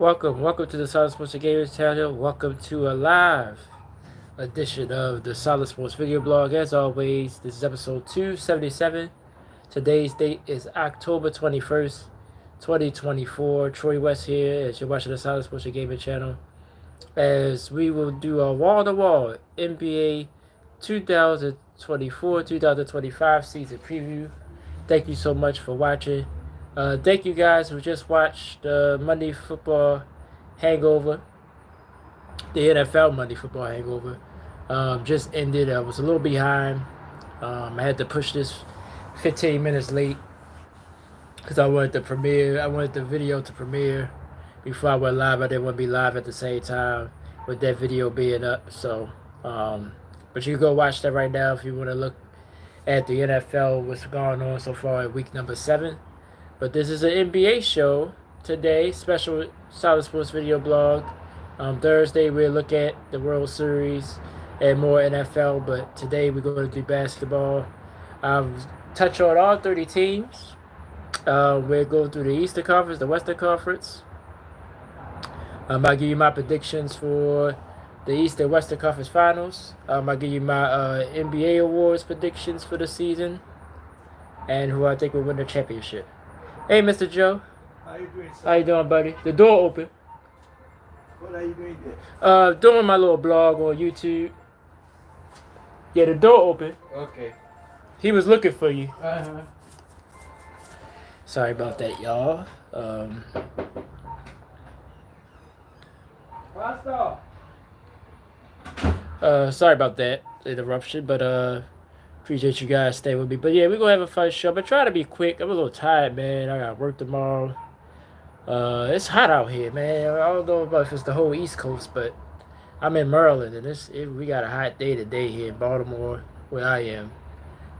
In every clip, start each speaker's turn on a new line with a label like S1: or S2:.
S1: Welcome to the Solid Sports Gamers channel. Welcome to a live edition of the Solid Sports video blog. As always, this is episode 277. Today's date is October 21st, 2024. Troy West here as you're watching the Solid Sports Gaming channel. As we will do a wall-to-wall NBA 2024-2025 season preview. Thank you so much for watching. Thank you guys who just watched the Monday Football Hangover, the NFL Monday Football Hangover. Just ended. I was a little behind. I had to push this 15 minutes late because I wanted the premiere. I wanted the video to premiere before I went live. I didn't want to be live at the same time with that video being up. So, but you can go watch that right now if you want to look at the NFL, what's going on so far in week number 7. But this is an NBA show today, special Solid Sports video blog. Thursday we'll look at the World Series and more NFL, but today we're going to do basketball. Touch on all 30 teams. We'll go through the Eastern Conference, the Western Conference. I'll give you my predictions for the East and Western Conference Finals. I'll give you my NBA awards predictions for the season and who I think will win the championship. Hey, Mr. Joe.
S2: How you doing, sir?
S1: How you doing, buddy? The door open.
S2: What are you doing there?
S1: Doing my little blog on YouTube. Yeah, the door open.
S2: Okay.
S1: He was looking for you.
S2: Uh-huh.
S1: Sorry about that, y'all. Sorry about that interruption, but appreciate you guys staying with me. But yeah, we're gonna have a fun show. But try to be quick. I'm a little tired, man. I got work tomorrow. It's hot out here, man. I don't know about if it's the whole East Coast, but I'm in Maryland, and we got a hot day today here in Baltimore, where I am.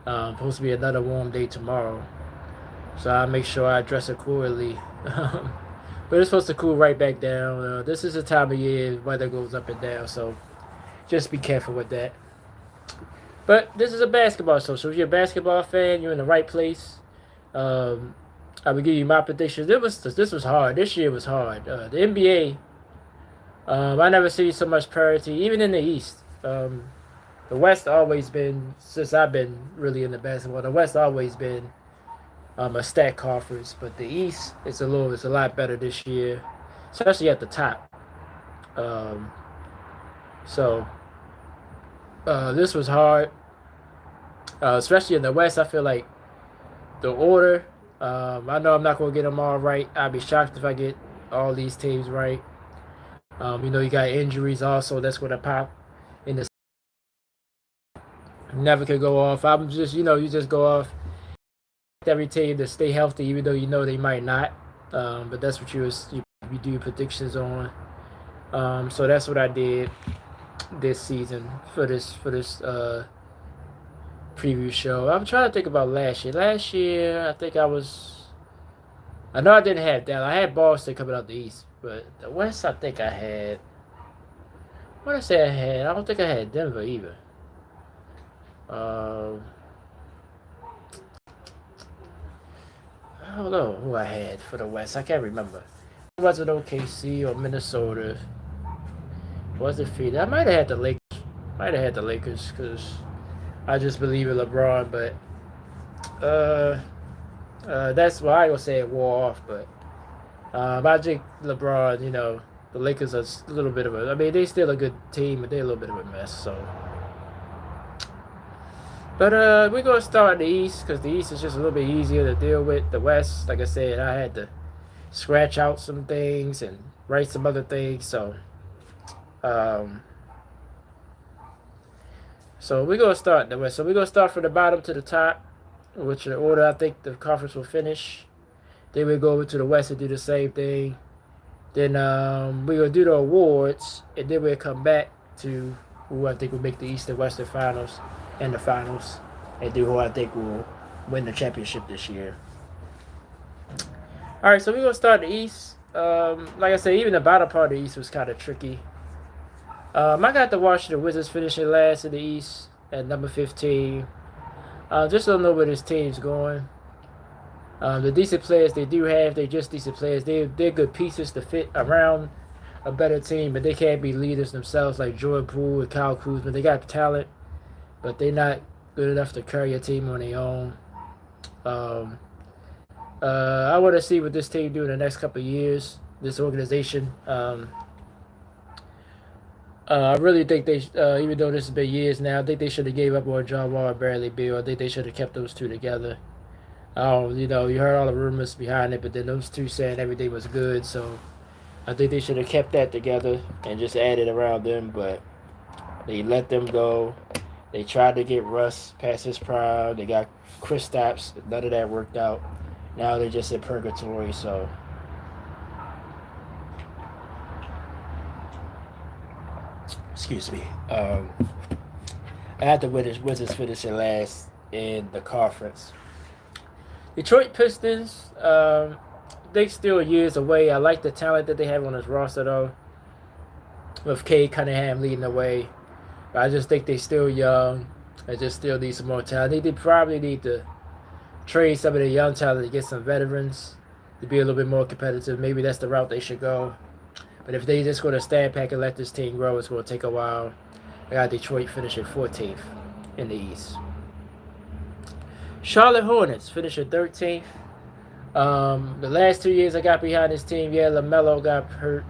S1: Supposed to be another warm day tomorrow, so I'll make sure I dress accordingly. But it's supposed to cool right back down. This is the time of year weather goes up and down, so just be careful with that. But this is a basketball show, so if you're a basketball fan, you're in the right place. I will give you my predictions. This was hard. This year was hard. The NBA, I never see so much parity, even in the East. The West always been, since I've been really into basketball, the West always been a stacked conference, but the East it's a lot better this year, especially at the top. So this was hard. Especially in the West, I feel like the order. I know I'm not gonna get them all right. I'd be shocked if I get all these teams right. You got injuries also. That's gonna pop in the. Never could go off. I'm just, you just go off every team to stay healthy, even though they might not. But that's what you do predictions on. So that's what I did this season for this preview show. I'm trying to think about last year. Last year, I know I didn't have that. I had Boston coming out the East, but the West, I think I had. What did I say I had? I don't think I had Denver either. I don't know who I had for the West. I can't remember. Was it OKC or Minnesota? Was it Phoenix? I might have had the Lakers. Because I just believe in LeBron. But that's why I gonna say it wore off. But I think LeBron. The Lakers are a little bit of a. I mean, they still a good team, but they're a little bit of a mess. So. But we're going to start in the East because the East is just a little bit easier to deal with. The West, like I said, I had to scratch out some things and write some other things. So we're going to start in the West. So we're going to start from the bottom to the top, which in order I think the conference will finish. Then we'll go over to the West and do the same thing. Then we're going to do the awards, and then we'll come back to who I think will make the East and Western Finals. And the finals, and do who I think will win the championship this year. All right, so we're gonna start the East. Like I said, even the bottom part of the East was kind of tricky. I got the Washington Wizards finishing last in the East at number 15. Just don't know where this team's going. The decent players they do have, they're just decent players. They're good pieces to fit around a better team, but they can't be leaders themselves like Jordan Poole and Kyle Kuzma. They got talent, but they're not good enough to carry a team on their own. Um, I want to see what this team do in the next couple of years. This organization. I really think they, even though this has been years now, I think they should have gave up on John Wall and Bradley Beal. I think they should have kept those two together. You heard all the rumors behind it, but then those two saying everything was good, so I think they should have kept that together and just added around them, but they let them go. They tried to get Russ past his prime. They got Kristaps. None of that worked out. Now they're just in purgatory, so. Excuse me. I had the Wizards finishing last in the conference. Detroit Pistons, they still years away. I like the talent that they have on this roster, though, with Cade Cunningham leading the way. But I just think they're still young. They just still need some more talent. They probably need to trade some of the young talent to get some veterans to be a little bit more competitive. Maybe that's the route they should go. But if they just going to stand back and let this team grow, it's going to take a while. I got Detroit finishing 14th in the East. Charlotte Hornets finishing 13th. The last 2 years I got behind this team, LaMelo got hurt.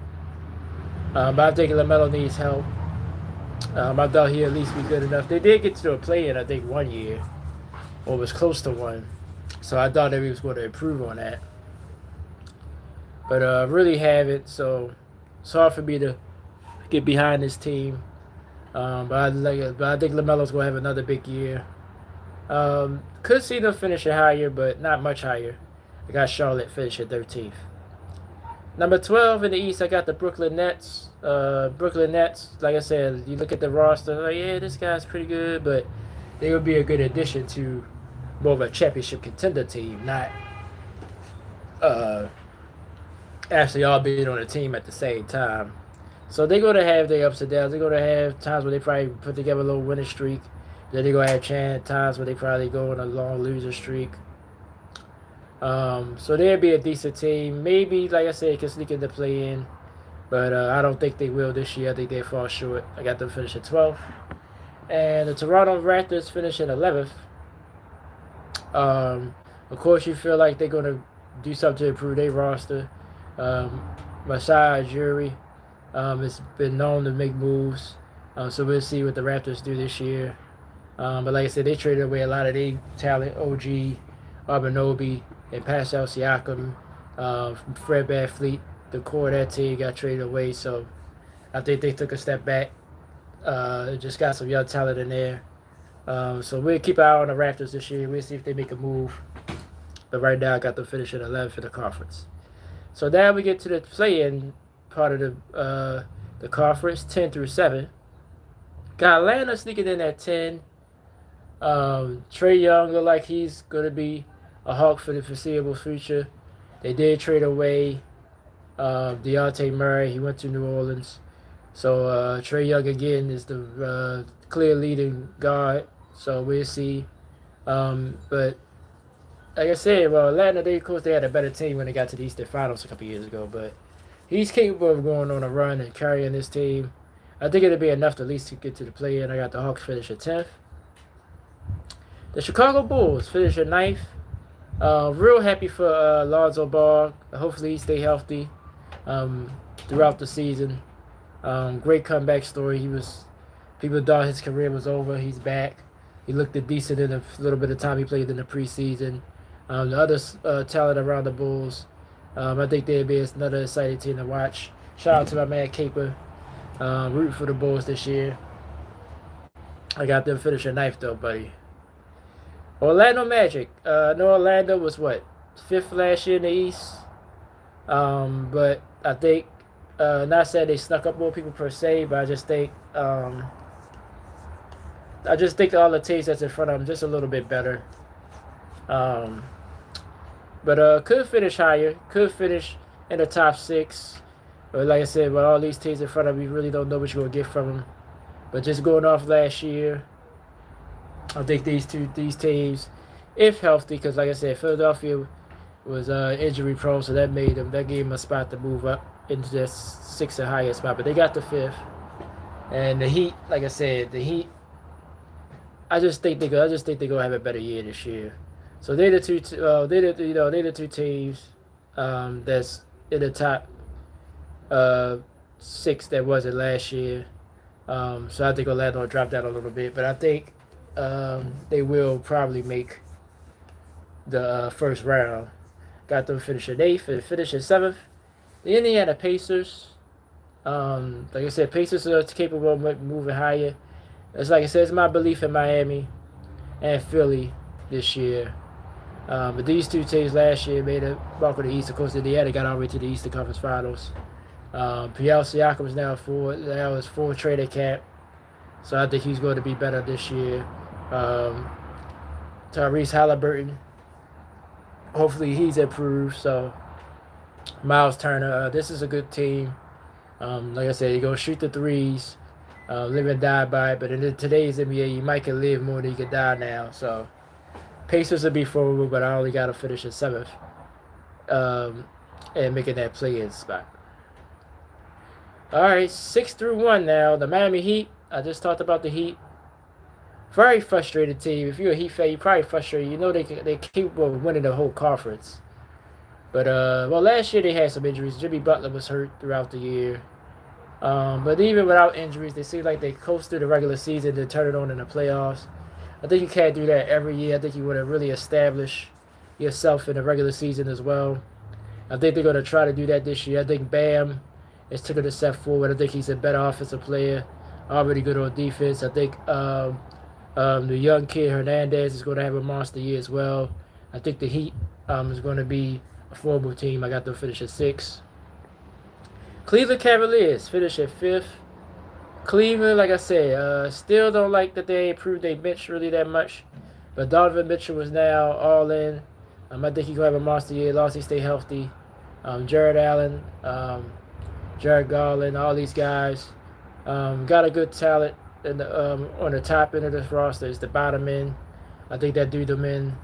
S1: But I think LaMelo needs help. I thought he'd at least be good enough. They did get to a play-in, I think, 1 year. Or was close to one. So I thought that he was going to improve on that. But really haven't, so it's hard for me to get behind this team. But I think LaMelo's going to have another big year. Could see them finishing higher, but not much higher. I got Charlotte finishing 13th. Number 12 in the East, I got the Brooklyn Nets. Brooklyn Nets, like I said, you look at the roster, like, yeah, this guy's pretty good, but they would be a good addition to more of a championship contender team, not actually all being on a team at the same time. So they're going to have their ups and downs. They're going to have times where they probably put together a little winning streak. Then they're going to have times where they probably go on a long loser streak. So they'll be a decent team. Maybe, like I said, can sneak in the play-in. But I don't think they will this year. I think they fall short. I got them finishing 12th. And the Toronto Raptors finishing 11th. Of course, you feel like they're going to do something to improve their roster. Masai Ujiri has been known to make moves. So we'll see what the Raptors do this year. But like I said, they traded away a lot of their talent. OG, Anunoby, and Pascal Siakam, Fred VanVleet. The core of that team got traded away. So I think they took a step back. Just got some young talent in there. So we'll keep an eye on the Raptors this year. We'll see if they make a move. But right now, I got them finishing 11th for the conference. So now we get to the play-in part of the conference, 10 through 7. Got Atlanta sneaking in at 10. Trae Young look like he's going to be a Hawk for the foreseeable future. They did trade away Dejounte Murray. He went to New Orleans. So Trae Young again is the clear leading guard. So we'll see. But like I said, well, Atlanta, of course, they had a better team when they got to the Eastern Finals a couple years ago. But he's capable of going on a run and carrying this team. I think it'll be enough to at least get to the play-in. I got the Hawks finish at 10th. The Chicago Bulls finish at 9th. Real happy for Lonzo Ball. Hopefully he stay healthy throughout the season. Great comeback story. People thought his career was over. He's back. He looked decent in a little bit of time he played in the preseason. The other talent around the Bulls, I think they'll be another exciting team to watch. Shout out to my man Caper. Root for the Bulls this year. I got them finishing 9th though, buddy. Orlando Magic. I know Orlando was 5th last year in the East. But I think, not saying they snuck up more people per se, but I just think all the teams that's in front of them just a little bit better. But could finish higher. Could finish in the top 6. But like I said, with all these teams in front of me, you really don't know what you're going to get from them. But just going off last year, I think these teams, if healthy, because like I said, Philadelphia was injury prone, so that gave him a spot to move up into the sixth or higher spot. But they got the fifth, and the Heat, like I said, the Heat. I just think they're gonna have a better year this year. So they're the two. They're the two teams that's in the top uh, six that wasn't last year. So I think Orlando will drop down a little bit, but I think they will probably make the first round. Got them finishing eighth and finishing seventh. The Indiana Pacers. Like I said, Pacers are capable of moving higher. It's like I said, it's my belief in Miami and Philly this year. But these two teams last year made a walk of the East. Of course, Indiana got all the way to the Eastern Conference Finals. P.L. Siakam is now his full training camp, so I think he's going to be better this year. Tyrese Halliburton, hopefully he's improved. So Miles Turner, this is a good team. Like I said, you're going to shoot the threes, live and die by it. But in today's NBA, you might can live more than you can die now. So Pacers will be forward, but I only got to finish in seventh and making that play-in spot. All right, 6-1 now. The Miami Heat. I just talked about the Heat. Very frustrated team. If you're a Heat fan, you're probably frustrated. You know they're capable of winning the whole conference. But, last year they had some injuries. Jimmy Butler was hurt throughout the year. But even without injuries, they seem like they coast through the regular season to turn it on in the playoffs. I think you can't do that every year. I think you want to really establish yourself in the regular season as well. I think they're going to try to do that this year. I think Bam is taking a step forward. I think he's a better offensive player, already good on defense. I think the young kid Hernandez is going to have a monster year as well. I think the Heat is going to be a formidable team. I got them finish at 6. Cleveland Cavaliers finish at 5th. Cleveland, like I said, still don't like that they improved their bench really that much. But Donovan Mitchell is now all in. I think he's going to have a monster year as long as he stay healthy. Jared Allen, Jared Garland, all these guys got a good talent in on the top end of this roster. It's the bottom end. I think that do them in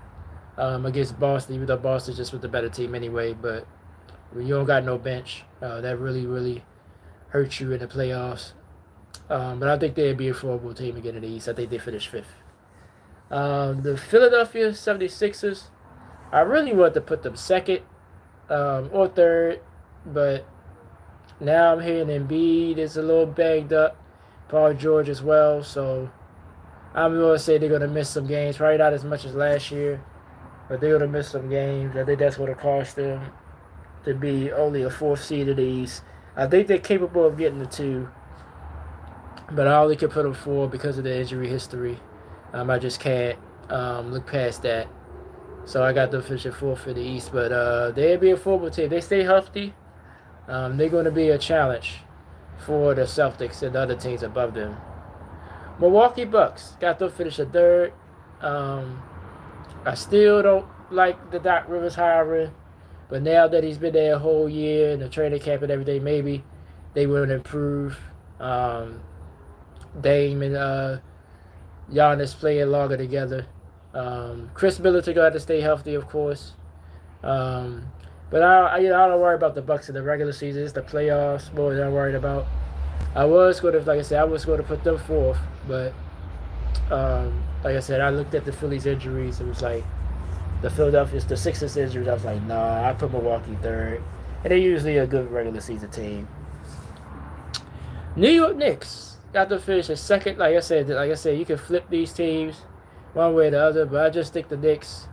S1: against Boston, even though Boston's just with the better team anyway. But when you don't got no bench, that really, really hurts you in the playoffs. But I think they'd be a formidable team again in the East. I think they finished 5th. The Philadelphia 76ers, I really want to put them 2nd or 3rd, but now I'm hearing Embiid is a little banged up. Paul George as well. So I'm going to say they're going to miss some games. Probably not as much as last year, but they're going to miss some games. I think that's going to cost them to be only a 4th seed in the East. I think they're capable of getting the 2, but I only can put them 4 because of the injury history. I just can't look past that. So I got them finishing 4th in the East, but they'll be a formidable team. They stay healthy. They're going to be a challenge for the Celtics and the other teams above them. Milwaukee Bucks got them finish at 3rd. I still don't like the Doc Rivers hiring, but now that he's been there a whole year in the training camp and everything, maybe they will improve. Dame and Giannis playing longer together. Chris Middleton got to stay healthy, of course. But I don't worry about the Bucks in the regular season. It's the playoffs more than I'm worried about. I was going to put them 4th, but like I said, I looked at the Phillies injuries. It was like the Sixers injuries. I was like, nah, I put Milwaukee 3rd, and they're usually a good regular season team. New York Knicks got to finish at 2nd. Like I said, you can flip these teams one way or the other, but I just think the Knicks.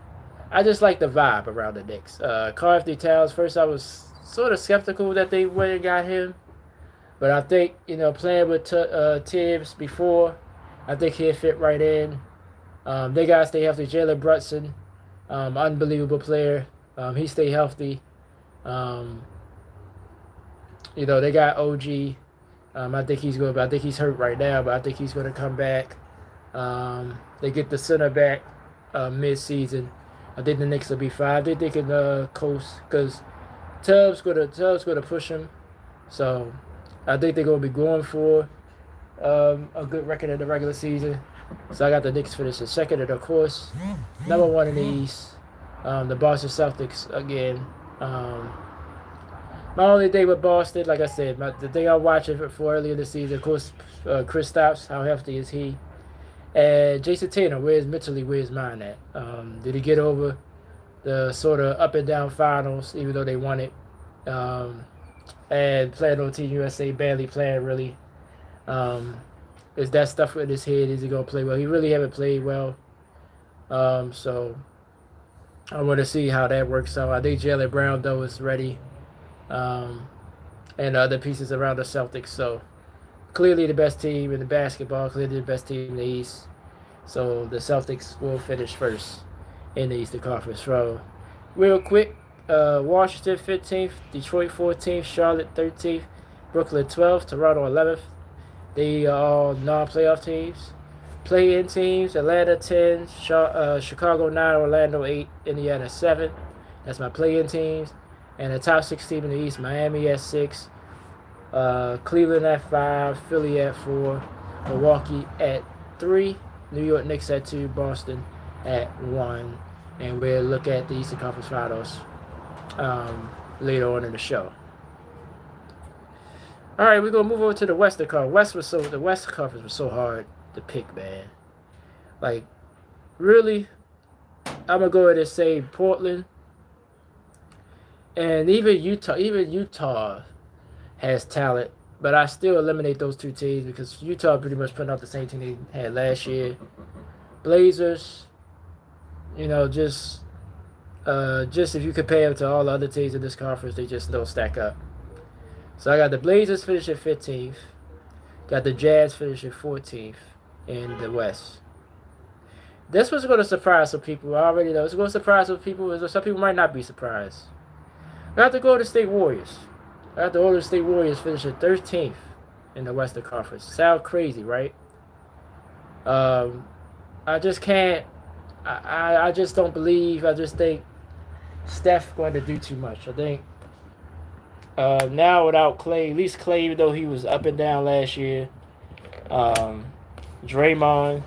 S1: I just like the vibe around the Knicks. Karl Anthony Towns, first I was sort of skeptical that they went and got him. But I think, playing with Tibbs before, I think he'll fit right in. They got to stay healthy. Jalen Brunson, unbelievable player. He stay healthy. They got OG. I think he's hurt right now, but I think he's going to come back. They get the center back mid-season. I think the Knicks will be fine. I think they can coast because Tubbs gonna push them. So I think they're gonna be going for a good record in the regular season. So I got the Knicks finishing 2nd, and of course, number 1 in the East. The Boston Celtics again. My only thing with Boston, like I said, the thing I'm watching for earlier this season, of course, Kristaps, how healthy is he? And Jason Tatum, where's mind at? Did he get over the sort of up and down finals, even though they won it? And playing on Team USA, barely playing really. Um, is that stuff in his head? Is he gonna play well? He really haven't played well. So I want to see how that works out. I think Jaylen Brown though is ready, um, and other pieces around the Celtics. So clearly the best team in the basketball. Clearly the best team in the East. So the Celtics will finish first in the Eastern Conference. So real quick, Washington 15th, Detroit 14th, Charlotte 13th, Brooklyn 12th, Toronto 11th. They are all non-playoff teams. Play-in teams: Atlanta 10, Chicago 9, Orlando 8, Indiana 7. That's my play-in teams. And the top 6 team in the East: Miami at 6, Cleveland at 5, Philly at 4, Milwaukee at 3, New York Knicks at 2, Boston at 1. And we'll look at the Eastern Conference Finals later on in the show. All right, we're gonna move over to the Western Conference. The West Conference was so hard to pick, man. Like, really, I'm gonna go ahead and say Portland, and even Utah. Even Utah has talent, but I still eliminate those 2 teams because Utah pretty much putting out the same team they had last year. Blazers, just if you compare them to all the other teams in this conference, they just don't stack up. So I got the Blazers finishing 15th, got the Jazz finishing 14th in the West. This was going to surprise some people. I already know it's going to surprise some people. Some people might not be surprised. I got the Golden State Warriors. I got the Golden State Warriors finishing 13th in the Western Conference. Sound crazy, right? I just can't. I just don't believe. I just think Steph going to do too much. I think now without Clay, at least Clay, even though he was up and down last year, Draymond,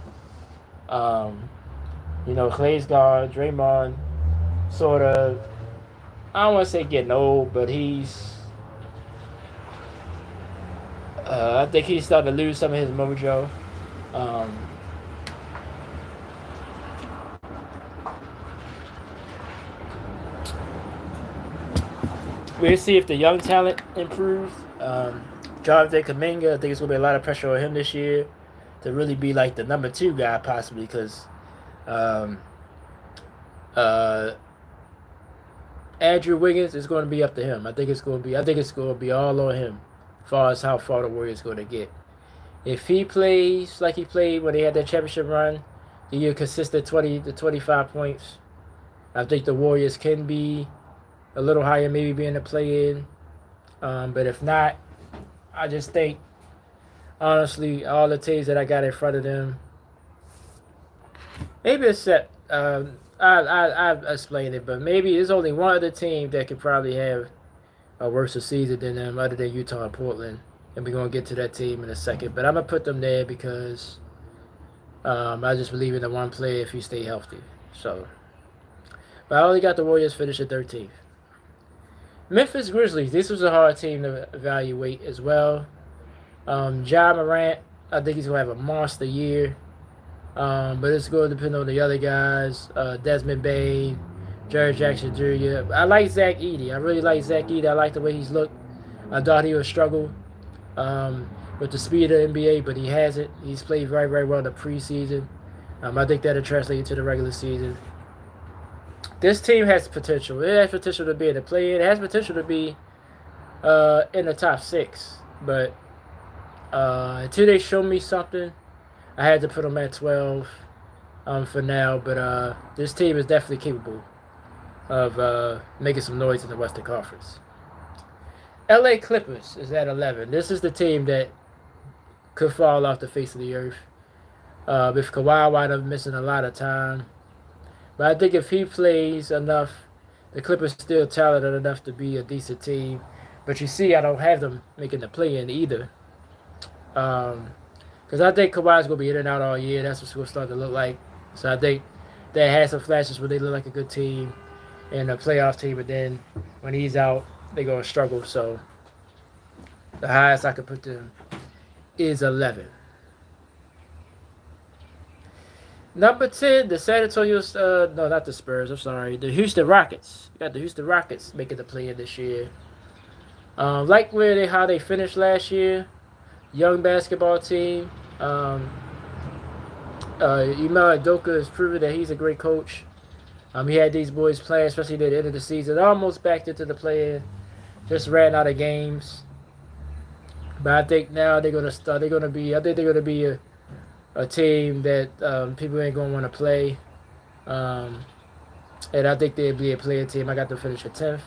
S1: Clay's gone. Draymond sort of, I don't want to say getting old, but he's, I think he's starting to lose some of his mojo. We'll see if the young talent improves. Jonathan Kuminga, I think it's going to be a lot of pressure on him this year to really be like the number 2 guy possibly because Andrew Wiggins is going to be up to him. I think it's going to be all on him as far as how far the Warriors going to get. If he plays like he played when they had that championship run, he consistent 20 to 25 points. I think the Warriors can be a little higher, maybe being a play-in. But if not, I just think, honestly, all the teams that I got in front of them, maybe except, I've explained it, but maybe there's only one other team that could probably have a worse season than them other than Utah and Portland. And we're going to get to that team in a second. But I'm going to put them there because I just believe in the one player if he stay healthy. So, but I only got the Warriors finishing 13th. Memphis Grizzlies. This was a hard team to evaluate as well. Ja Morant, I think he's going to have a monster year. But it's going to depend on the other guys. Desmond Bain, Jared Jackson Jr. I like Zach Edey. I really like Zach Edey. I like the way he's looked. I thought he would struggle with the speed of the NBA, but he hasn't. He's played very, very well in the preseason. I think that'll translate into the regular season. This team has potential. It has potential to be in the play-in. It has potential to be in the top 6. But until they show me something, I had to put them at 12 for now. But this team is definitely capable of making some noise in the Western Conference. LA Clippers is at 11. This is the team that could fall off the face of the earth. If Kawhi wound up missing a lot of time. But I think if he plays enough, the Clippers still talented enough to be a decent team. But you see, I don't have them making the play-in either. Because I think Kawhi's going to be in and out all year. That's what's going to start to look like. So I think they had some flashes where they look like a good team. and a playoff team. But then when he's out, they're gonna struggle. So the highest I could put them is 11. Number 10, the San Antonio, no, not the Spurs. I'm sorry, the Houston Rockets. You got the Houston Rockets making the play in this year. Like how they finished last year, young basketball team. Ime Udoka has proven that he's a great coach. He had these boys playing, especially at the end of the season, almost backed into the play-in. Just ran out of games. But I think now they're gonna start. I think they're gonna be a team that people ain't gonna want to play. And I think they'll be a player team. I got to finish at 10th.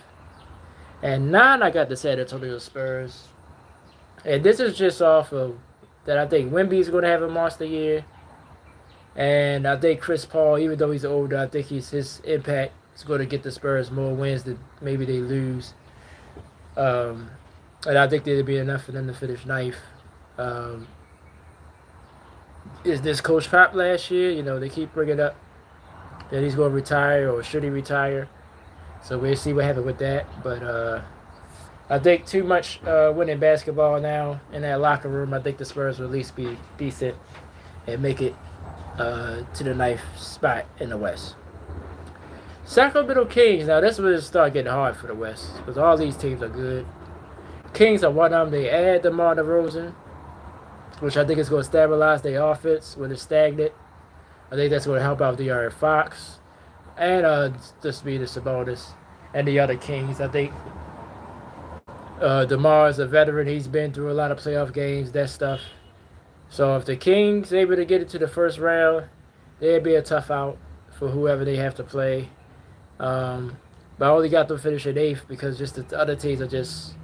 S1: And 9, I got the San Antonio Spurs. And this is just off of that I think Wemby's going to have a monster year. And I think Chris Paul, even though he's older, I think his impact is going to get the Spurs more wins than maybe they lose. And I think there'll be enough for them to finish 9th. Is this Coach Pop last year? They keep bringing up that he's going to retire, or should he retire? So we'll see what happens with that. But I think too much winning basketball now in that locker room. I think the Spurs will at least be decent and make it to the 9th spot in the West. Sacramento Kings. Now this will start getting hard for the West because all these teams are good. Kings are one of them. They add DeMar DeRozan, which I think is going to stabilize their offense when it's stagnant. I think that's going to help out De'Aaron Fox and just be the Sabonis and the other Kings. I think DeMar is a veteran. He's been through a lot of playoff games, that stuff. So if the Kings able to get into the first round, it'd be a tough out for whoever they have to play. But I only got them finish at 8th because just the other teams are just.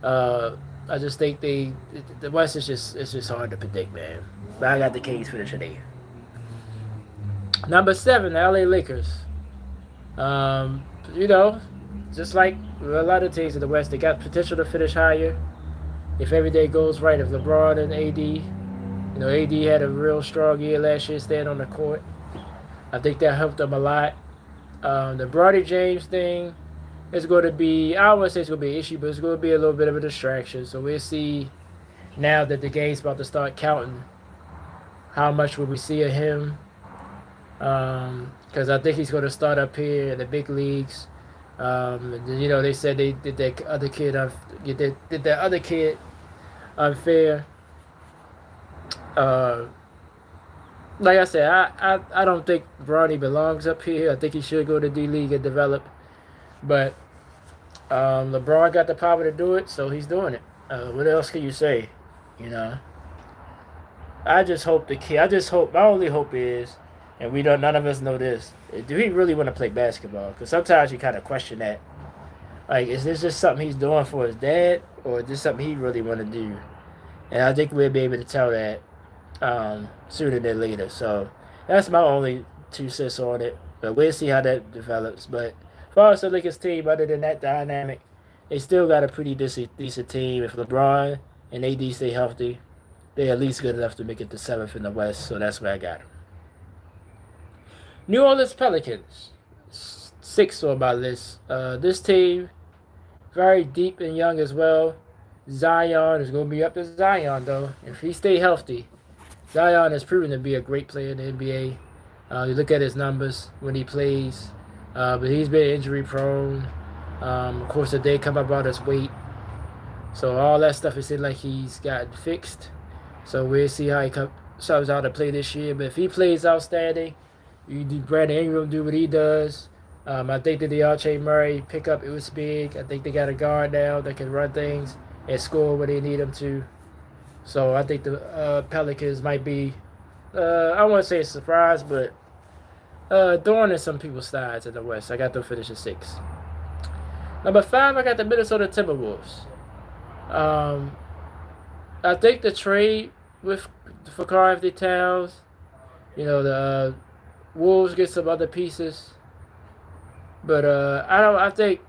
S1: I just think the West is just hard to predict, man. But I got the Kings finish at 8th. Number 7, the LA Lakers. Just like a lot of teams in the West, they got potential to finish higher if everything goes right. If LeBron and AD, AD had a real strong year last year staying on the court. I think that helped them a lot. The Bronny James thing is going to be, I don't want to say it's going to be an issue, but it's going to be a little bit of a distraction. So we'll see now that the game's about to start counting how much will we see of him. Because I think he's going to start up here in the big leagues. They said they did that other kid unfair. Like I said, I don't think Bronny belongs up here. I think he should go to D-League and develop. But LeBron got the power to do it, so he's doing it. What else can you say? I just hope my only hope is, and none of us know this, do he really want to play basketball? Because sometimes you kind of question that. Like, is this just something he's doing for his dad, or is this something he really want to do? And I think we'll be able to tell that sooner than later. So that's my only 2 cents on it. But we'll see how that develops. But as far as the Lakers team, other than that dynamic, they still got a pretty decent team. If LeBron and AD stay healthy, they're at least good enough to make it to 7th in the West. So that's where I got them. New Orleans Pelicans, 6th on my list. This team, very deep and young as well. Zion is going to be up to Zion, though. If he stay healthy, Zion has proven to be a great player in the NBA. You look at his numbers when he plays, but he's been injury prone. Of course, the day come about his weight. So all that stuff, it seems like he's gotten fixed. So we'll see how he comes out to play this year. But if he plays outstanding, you do Brandon Ingram do what he does. I think that the Archie Murray pickup, it was big. I think they got a guard now that can run things and score when they need them to. So I think the Pelicans might be, I won't say a surprise, but thorn in some people's sides in the West. I got them finish at 6. Number 5, I got the Minnesota Timberwolves. I think the trade for Karl Anthony Towns, the Wolves get some other pieces. But I think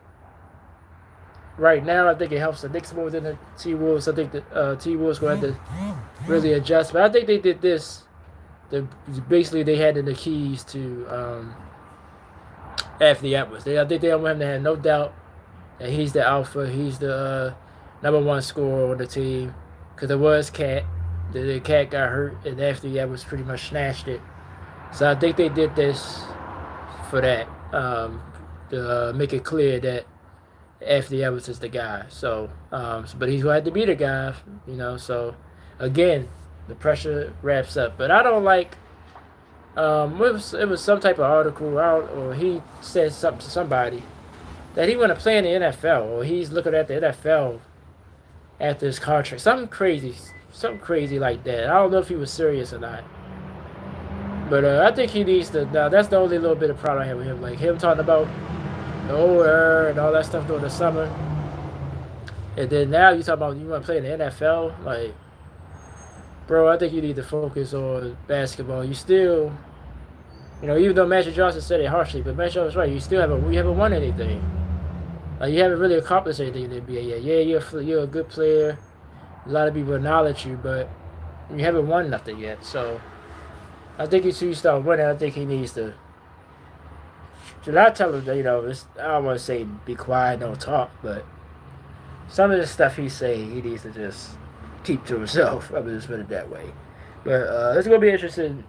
S1: right now, I think it helps the Knicks more than the T-Wolves. I think the T-Wolves going to have to really adjust. But I think they did this. Basically, they had the keys to Anthony Edwards. I think they want him to have no doubt that he's the alpha. He's the number one scorer on the team. Because it was Cat. The Cat got hurt, and Anthony Edwards pretty much snatched it. So I think they did this for that, to make it clear that Anthony Edwards is the guy. So, but he's going to have to be the guy, So, again, the pressure wraps up. But I don't like. It was some type of article out, or he said something to somebody that he want to play in the NFL, or he's looking at the NFL after his contract. Something crazy like that. I don't know if he was serious or not. But I think he needs to. Now that's the only little bit of problem I have with him. Like him talking about the older and all that stuff during the summer, and then now you talking about you want to play in the NFL. Like, bro, I think you need to focus on basketball. You still, even though Magic Johnson said it harshly, but Magic Johnson's right. You haven't won anything. Like you haven't really accomplished anything in the NBA yet. Yeah, you're a good player. A lot of people acknowledge you, but you haven't won nothing yet. So I think you start winning. I think he needs to. Should I tell him that, I don't want to say be quiet, don't talk, but some of the stuff he's saying, he needs to just keep to himself. I'm just put it that way. But it's going to be interesting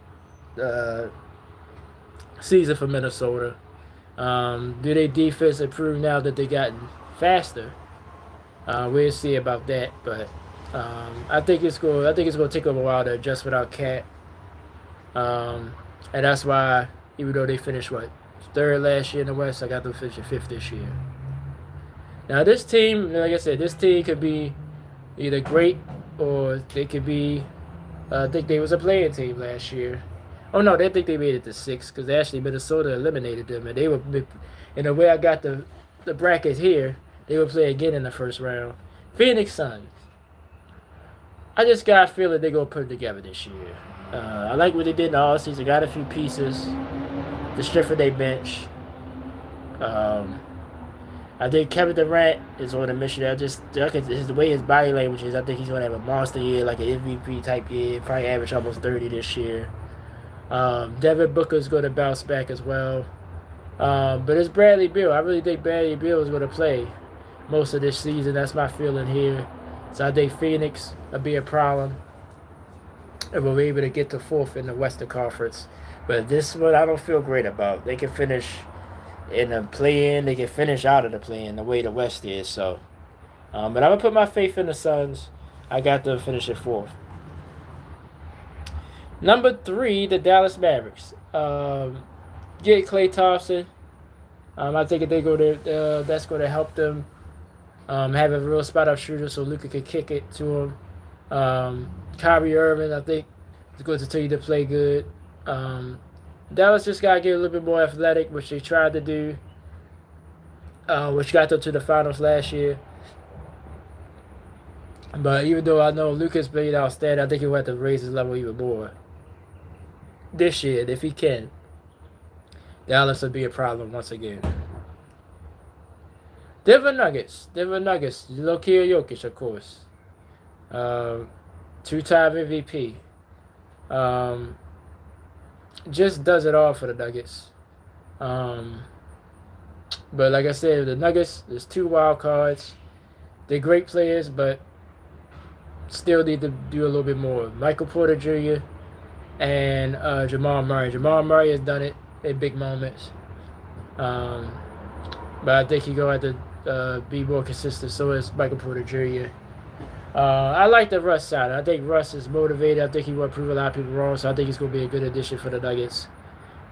S1: season for Minnesota. Do their defense improve now that they gotten faster? We'll see about that, but I think it's going to take them a while to adjust without Cat. And that's why, even though they finished third last year in the West, I got them finishing fifth this year. Now this team, like I said, this team could be either great or they could be. I think they was a playing team last year. Oh no, they think they made it to 6 because actually Minnesota eliminated them, and they were. In the way I got the brackets here, they would play again in the first round. Phoenix Suns. I just got a feeling they're gonna put it together this year. I like what they did in the offseason. Got a few pieces to strengthen their bench. I think Kevin Durant is on a mission. The way his body language is, I think he's going to have a monster year, like an MVP type year. Probably average almost 30 this year. Devin Booker's going to bounce back as well. But it's Bradley Beal. I really think Bradley Beal is going to play most of this season. That's my feeling here. So I think Phoenix will be a problem. And we'll be able to get to 4th in the Western Conference. But this one I don't feel great about. They can finish in the play-in. They can finish out of the play-in the way the West is. So, but I'm going to put my faith in the Suns. I got them finishing 4th. Number 3, the Dallas Mavericks. Get Klay Thompson. I think if they go there, that's going to help them have a real spot-up shooter so Luka can kick it to him. Kyrie Irving, I think, is going to continue to play good. Dallas just got to get a little bit more athletic, which they tried to do, which got them to the finals last year. But even though I know Luka's played outstanding, I think he'll have to raise his level even more this year. If he can, Dallas will be a problem once again. Denver Nuggets. Nikola Jokic, of course. 2-time MVP. Just does it all for the Nuggets. But like I said, the Nuggets, there's 2 wild cards. They're great players, but still need to do a little bit more. Michael Porter Jr. and Jamal Murray. Jamal Murray has done it in big moments. But I think he's going to have to be more consistent. So is Michael Porter Jr. I like the Russ side. I think Russ is motivated. I think he will prove a lot of people wrong. So I think he's going to be a good addition for the Nuggets.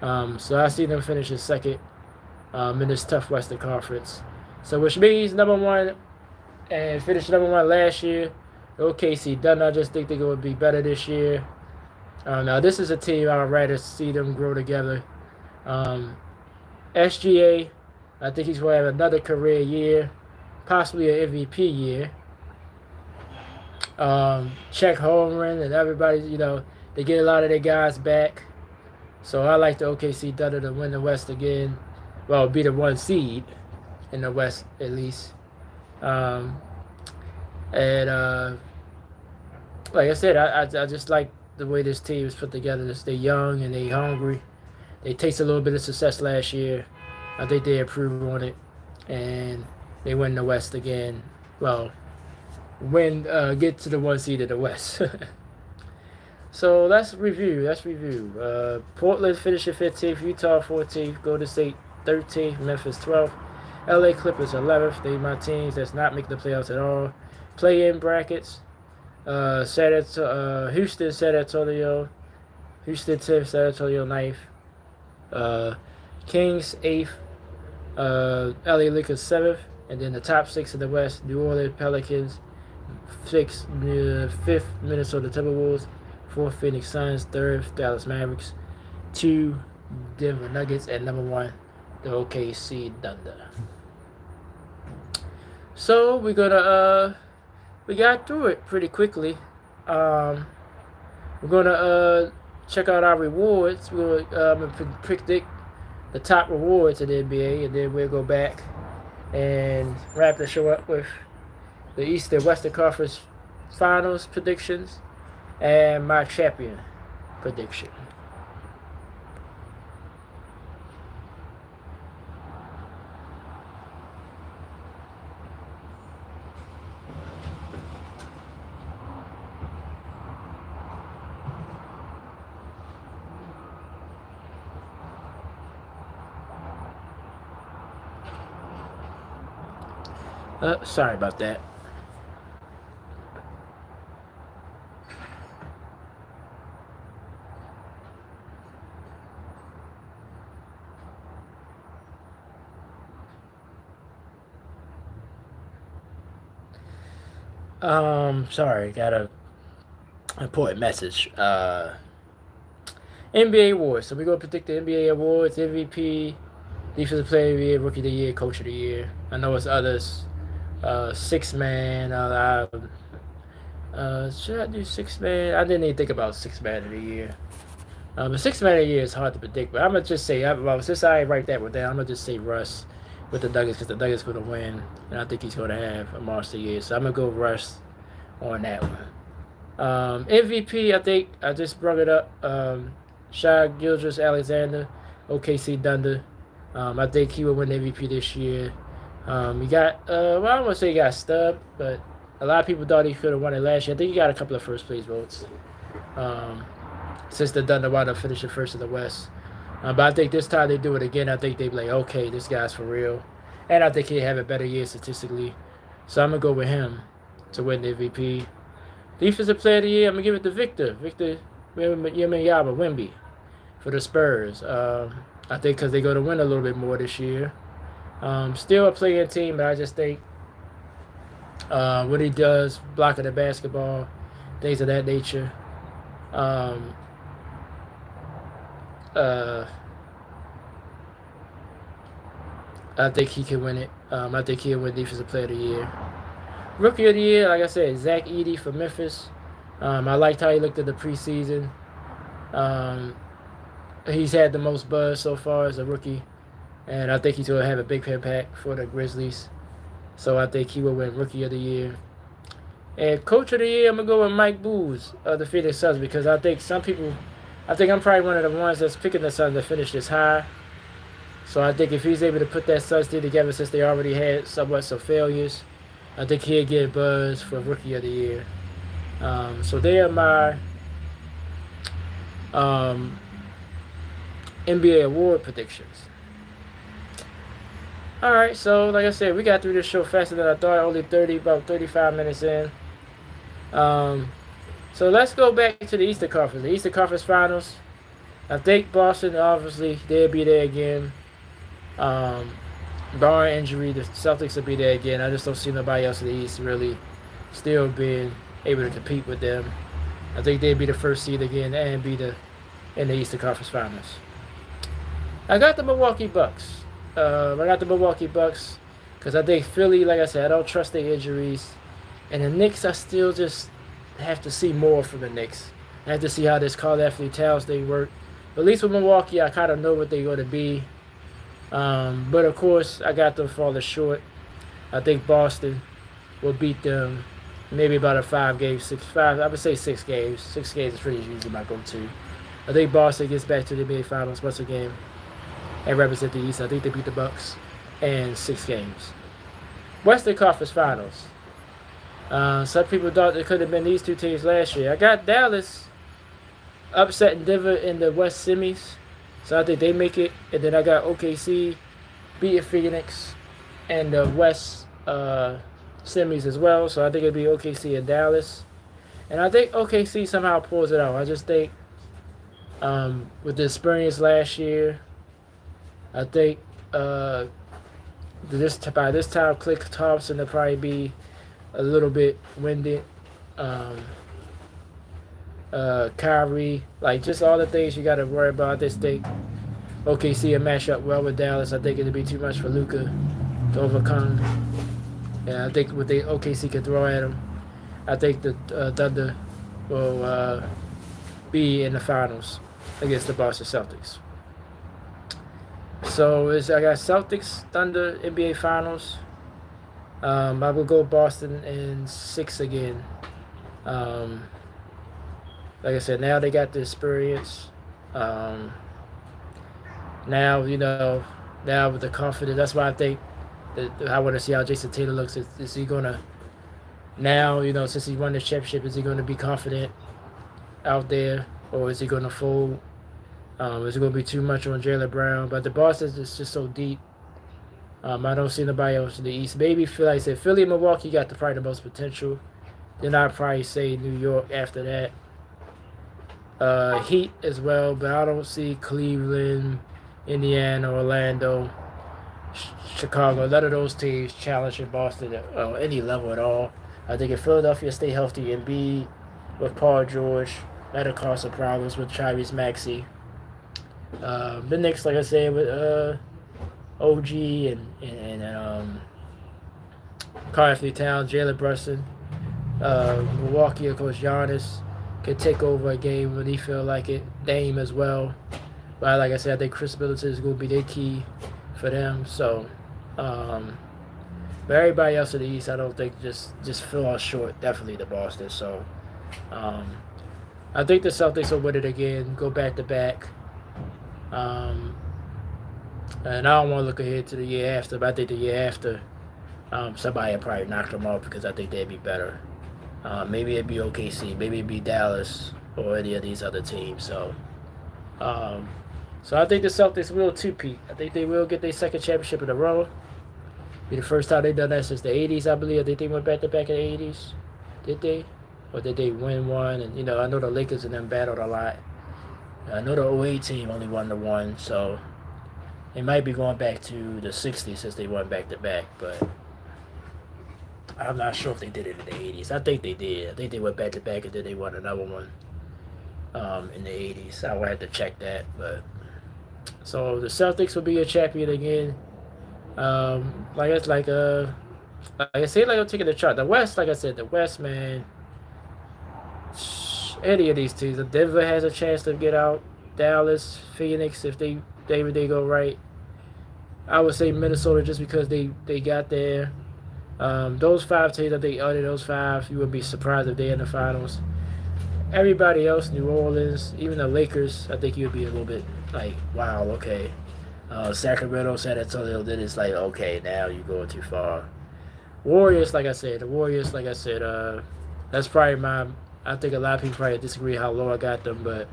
S1: So I see them finishing 2nd in this tough Western Conference. So which means number 1 and finished number 1 last year. OKC done. I just think they're going to be better this year. Now this is a team I would rather see them grow together. SGA, I think he's going to have another career year, possibly an MVP year. Czech Holmgren and everybody, they get a lot of their guys back. So I like the OKC Thunder to win the West again. Well, be the 1 seed in the West at least. Like I said, I just like the way this team is put together. They're young and they're hungry. They tasted a little bit of success last year. I think they improve on it, and they win the West again. Well, get to the 1 seed of the West. So let's review. Portland finishing 15th, Utah 14th, Golden State 13th, Memphis 12th, LA Clippers 11th. They my teams that's not making the playoffs at all. Play-in brackets. Houston, San Antonio, Houston 10th, San Antonio 9th. Kings 8th, LA Lakers 7th, and then the top 6 in the West: New Orleans Pelicans 5th, Minnesota Timberwolves 4th, Phoenix Suns 3rd, Dallas Mavericks 2, Denver Nuggets, and number 1, the OKC Thunder. So we got through it pretty quickly. We're gonna check out our rewards. We're gonna predict the top rewards in the NBA, and then we'll go back and wrap the show up with the East and Western Conference Finals predictions and my champion prediction. Sorry about that. Sorry, got a important message. NBA awards. So we're gonna predict the NBA awards: MVP, Defensive Player of the Year, Rookie of the Year, Coach of the Year. I know it's others. 6-man. Should I do 6-man? I didn't even think about 6-man of the year. But 6-man of the year is hard to predict. But I'm gonna just say, since I write that one down, I'm gonna just say Russ with the Nuggets because the Nuggets gonna win, and I think he's gonna have a monster year. So I'm gonna go Russ on that one. MVP, I think I just brought it up. Shai Gilgeous-Alexander, OKC Thunder. I think he will win MVP this year. He got, I don't want to say he got stubbed, but a lot of people thought he could have won it last year. I think he got a couple of first place votes. Since the Thunder wound up finishing first in the West. But I think this time they do it again. I think they be like, okay, this guy's for real. And I think he'll have a better year statistically. So I'm going to go with him to win the MVP. Defensive Player of the Year, I'm going to give it to Victor Wemby for the Spurs. I think because they're going to win a little bit more this year. Still a playing team, but I just think what he does, blocking the basketball, things of that nature. I think he can win it. I think he'll win Defensive Player of the Year. Rookie of the Year, like I said, Zach Edey for Memphis. I liked how he looked at the preseason. He's had the most buzz so far as a rookie, and I think he's going to have a big impact for the Grizzlies. So I think he will win Rookie of the Year. And Coach of the Year, I'm going to go with Mike Booz of the Phoenix Suns because I think I'm probably one of the ones that's picking the Suns to finish this high. So I think if he's able to put that Suns team together since they already had somewhat some failures, I think he'll get buzz for Rookie of the Year. So they are my NBA award predictions. Alright, so like I said, we got through this show faster than I thought, only about 35 minutes in. So let's go back to the Eastern Conference. The Eastern Conference Finals. I think Boston, obviously, they'll be there again. Barring injury, the Celtics will be there again. I just don't see nobody else in the East really still being able to compete with them. I think they'll be the first seed again and be in the Eastern Conference Finals. I got the Milwaukee Bucks. Because I think Philly, like I said, I don't trust their injuries. And the Knicks, I still just have to see more from the Knicks. I have to see how this Karl-Anthony Towns thing work. But at least with Milwaukee, I kind of know what they're going to be. But of course, I got them falling short. I think Boston will beat them maybe about a 5 game, 6-5. I would say 6 games. 6 games is pretty usually my go-to. I think Boston gets back to the NBA Finals once again. and represent the East. I think they beat the Bucks in 6 games. Western Conference Finals. Some people thought it could have been these two teams last year. I got Dallas upsetting Denver in the West semis, so I think they make it. And then I got OKC beating Phoenix in the West semis as well. So I think it'd be OKC and Dallas. And I think OKC somehow pulls it out. I just think with the experience last year, I think by this time, Klay Thompson will probably be a little bit winded. Kyrie, like just all the things you got to worry about. I just think OKC will match up well with Dallas. I think it'll be too much for Luka to overcome. And I think what OKC can throw at him, I think the Thunder will be in the finals against the Boston Celtics. So I got Celtics, Thunder, NBA Finals. I will go Boston in 6 again. Like I said, now they got the experience. Now, now with the confidence, that's why I think that I want to see how Jason Taylor looks. Is he going to, now, since he won the championship, is he going to be confident out there? Or is he going to fold? Is it going to be too much on Jaylen Brown? But the Boston is just so deep. I don't see nobody else in the East. Maybe like I said, Philly and Milwaukee got probably the most potential. Then I'd probably say New York after that. Heat as well, but I don't see Cleveland, Indiana, Orlando, Chicago, none of those teams challenging Boston at any level at all. I think if Philadelphia stay healthy and be with Paul George, that'll cause some problems with Tyrese Maxey. The Knicks, like I said, with OG and Karl Anthony Towns, Jalen Brunson, Milwaukee, of course, Giannis can take over a game when he feel like it. Dame as well. But like I said, I think Chris Middleton is going to be their key for them. So, but everybody else in the East, I don't think just fall short. Definitely the Boston. So, I think the Celtics will win it again. Go back to back. And I don't want to look ahead to the year after, but I think the year after, somebody will probably knock them off because I think they'd be better. Maybe it'd be OKC, maybe it'd be Dallas or any of these other teams. So I think the Celtics will two-peat. I think they will get their second championship in a row. Be the first time they've done that since the 80s, I believe. I think they went back-to-back in the 80s. Did they? Or did they win one? And, I know the Lakers and them battled a lot. I know the 08 team only won the one, so they might be going back to the 60s since they won back-to-back, but I'm not sure if they did it in the 80s. I think they did. I think they went back-to-back and then they won another one in the 80s. I will have to check that. But so the Celtics will be a champion again. Like I said, I'm taking the chart. The West, like I said, the West, man, any of these teams. Denver has a chance to get out. Dallas, Phoenix, if they go right. I would say Minnesota just because they got there. Those 5 teams, I think out of those 5, you would be surprised if they're in the finals. Everybody else, New Orleans, even the Lakers, I think you'd be a little bit like, wow, okay. Sacramento, San Antonio, then it's like, okay, now you're going too far. Warriors, like I said, that's probably I think a lot of people probably disagree how low I got them, but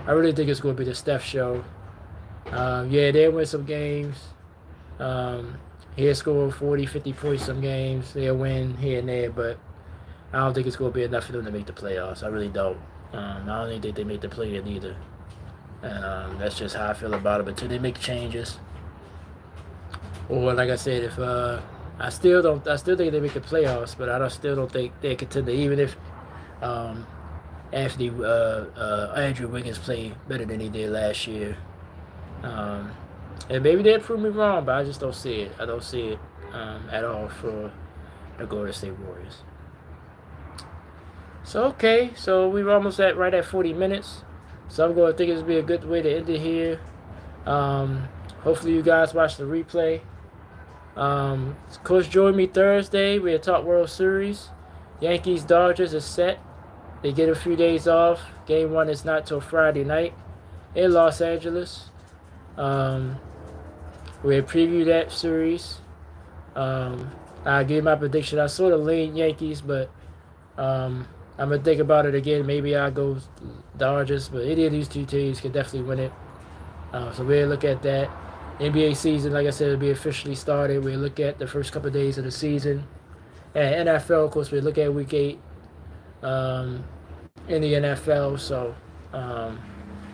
S1: I really think it's going to be the Steph show. Yeah, they'll win some games. He'll score 40, 50 points some games. They'll win here and there, but I don't think it's going to be enough for them to make the playoffs. I really don't. I don't think they make the play-in either. That's just how I feel about it. But until they make changes, or like I said, if I still think they make the playoffs, but I still don't think they contend to, even if Andrew Wiggins played better than he did last year. And maybe they'll prove me wrong, but I just don't see it. I don't see it at all for the Golden State Warriors. So we're almost right at 40 minutes. So I'm going to think it's be a good way to end it here. Hopefully you guys watch the replay. Of course, join me Thursday. We'll talk World Series. Yankees Dodgers is set. They get a few days off. Game 1 is not till Friday night in Los Angeles. We'll preview that series. I gave my prediction. I sort of lean Yankees, but I'm gonna think about it again. Maybe I'll go Dodgers, but any of these two teams can definitely win it. So we'll look at that. NBA season, like I said, will be officially started. We'll look at the first couple of days of the season. And NFL, of course, we'll look at week 8 in the NFL. So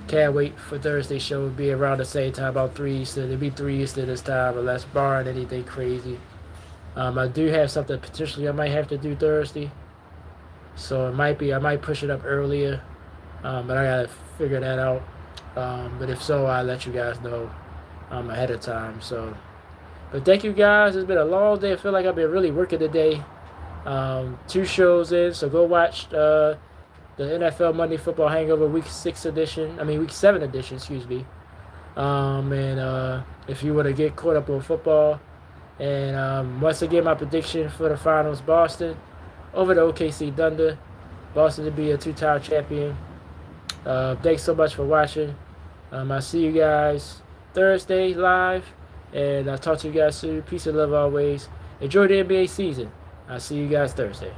S1: can't wait for Thursday's show. It'll be around the same time, about 3 Eastern. It'll be 3 Eastern this time, unless barring anything crazy. I do have something potentially I might have to do Thursday. So I might push it up earlier. But I gotta figure that out. But if so, I'll let you guys know ahead of time. So, but thank you guys. It's been a long day. I feel like I've been really working today. 2 shows in, so go watch the NFL Monday Football Hangover Week 7 edition, excuse me. And if you want to get caught up on football, and once again, my prediction for the finals: Boston over the OKC Thunder. Boston to be a 2-time champion. Thanks so much for watching. I'll see you guys Thursday live, and I'll talk to you guys soon. Peace and love always. Enjoy the NBA season. I'll see you guys Thursday.